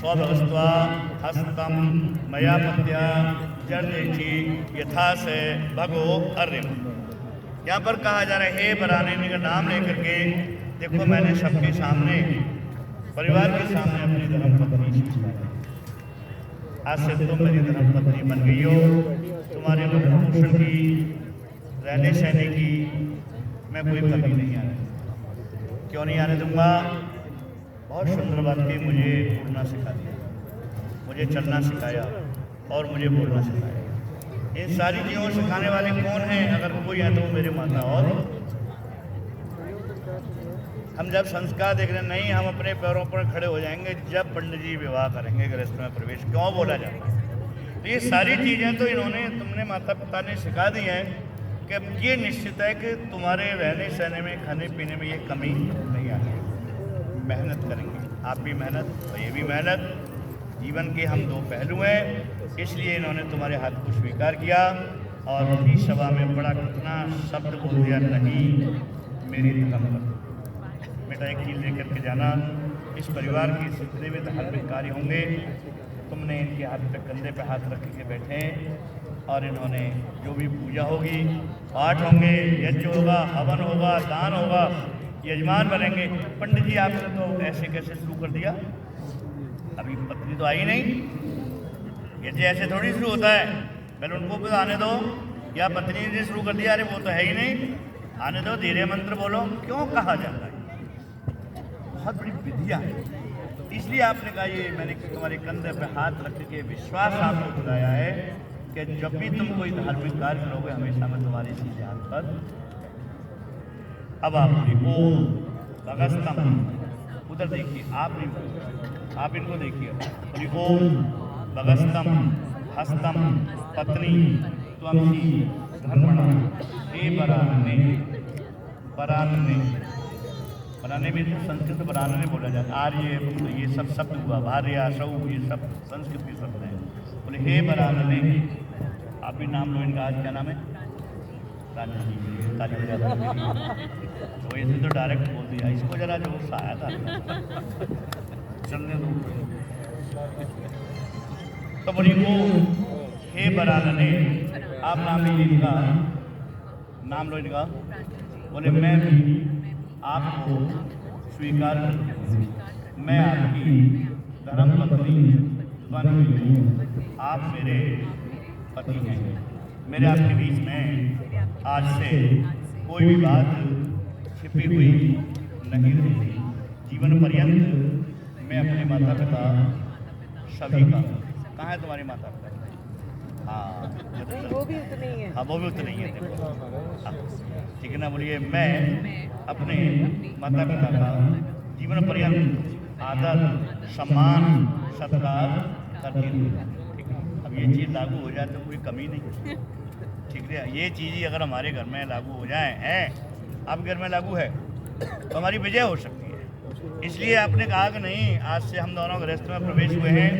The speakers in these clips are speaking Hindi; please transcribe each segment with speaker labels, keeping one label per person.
Speaker 1: स्वभगस्त्वा हस्तं मया पत्या जर्देची यथा से भगो अर्यम। यहाँ पर कहा जा रहा है, हे बराननी का नाम लेकर के देखो, मैंने सबके सामने, परिवार के सामने अपनी धर्मपत्नी सिखाया। आज से तुम मेरी धर्मपत्नी बन गई हो। तुम्हारे भरण पोषण की, रहने सहने की मैं कोई कमी नहीं आने, क्यों नहीं आने दूंगा। बहुत सुंदर बात की, मुझे उड़ना सिखा दिया, मुझे चलना सिखाया और मुझे बोलना सिखाया। इन सारी चीज़ों को सिखाने वाले कौन हैं? अगर कोई है तो मेरे माता। और हम जब संस्कार देख रहे नहीं, हम अपने पैरों पर खड़े हो जाएंगे जब पंडित जी विवाह करेंगे, गृहस्थ में प्रवेश क्यों बोला जाता है। तो ये सारी चीज़ें तो इन्होंने, तुमने माता पिता ने सिखा दी हैं कि ये निश्चित है कि तुम्हारे रहने सहने में, खाने पीने में ये कमी नहीं आनी। मेहनत करेंगे, आप भी मेहनत और ये भी मेहनत। जीवन के हम दो पहलू हैं, इसलिए इन्होंने तुम्हारे हाथ को स्वीकार किया और अपनी सभा में बड़ा कितना शब्द बोल दिया, नहीं मेरी धर्मपत्नी। बेटा एक चीज़ लेकर के जाना, इस परिवार के जितने भी धार्मिक कार्य होंगे, तुमने इनके हाथ पे, कंधे पे हाथ रख के बैठे और इन्होंने जो भी पूजा होगी, पाठ होंगे, यज्ञ होगा, हवन होगा, दान होगा, यजमान बनेंगे। पंडित जी आपने तो ऐसे कैसे शुरू कर दिया, अभी पत्नी तो आई नहीं, यज्ञ ऐसे थोड़ी शुरू होता है, पहले उनको भी आने दो। या पत्नी ने शुरू कर दिया, अरे वो तो है ही नहीं, आने दो, धीरे मंत्र बोलो, क्यों कहा जाता है। बहुत बड़ी विधियाँ है, इसलिए आपने कहा ये, मैंने तुम्हारे कंधे पे हाथ रख के विश्वास आपको दिलाया है कि जब भी तुम कोई धार्मिक कार्य करोगे, हमेशा मैं तुम्हारे इसी ध्यान पर। अब आप ओम भगस्तम, उधर देखिए, आप नहीं, आप इनको देखिए। ओम भगस्तम हस्तम पत्नी त्वमसी धर्मणा हे बरानने। बरानने, बराने में संस्कृत बरानने बोला जाता है। आर्य तो ये सब शब्द हुआ, भार्य सौ, ये सब संस्कृत के शब्द हैं। बोले हे बरानने, आप भी नाम लो इनका। आज क्या नाम है? रानी। तो ऐसे तो डायरेक्ट बोल दिया, इसको जरा जो गुस्सा आया था चलने दो। तो बोली वो हे बरानने, आप नाम लीजिए इनका, नाम लो इनका। बोले मैं भी आपको स्वीकार करती हूँ, मैं आपकी धर्मपत्नी बन गई हूँ, आप मेरे पति हैं। मेरे आपके बीच में आज से कोई भी बात छिपी हुई नहीं रहेगी। जीवन पर्यंत मैं अपने माता पिता सभी का। कहाँ है तुम्हारी माता पिता? हाँ,
Speaker 2: वो भी उतने ही है।
Speaker 1: हाँ, वो भी उतने ही है। हाँ, ठीक है ना। बोलिए मैं अपने माता पिता का जीवन पर्यंत आदर, सम्मान, सत्कार करती हूँ। ठीक है, अब ये चीज़ लागू हो जाए तो कोई कमी नहीं। ठीक है, ये चीज़ ही अगर हमारे घर में लागू हो जाए, हैं आप घर में लागू है, तो हमारी विजय हो सकती है। इसलिए आपने कहा कि नहीं, आज से हम दोनों गृहस्थ में प्रवेश हुए हैं,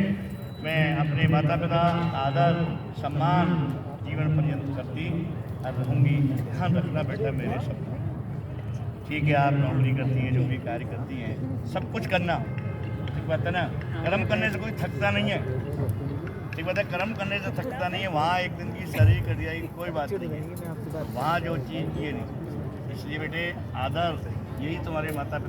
Speaker 1: मैं अपने माता पिता आदर सम्मान जीवन पर्यंत करती रहूँगी। ध्यान रखना बेटा मेरे सब। ठीक है, आप नौकरी करती हैं, जो भी कार्य करती हैं, सब कुछ करना। ठीक बात है ना, कर्म करने से कोई थकता नहीं है। ठीक बात है, कर्म करने से थकता नहीं है। वहाँ एक दिन की शरीर कट जाएगी, कोई बात नहीं है, वहाँ जो चीज़ ये नहीं। इसलिए बेटे आदर, यही तुम्हारे माता पिता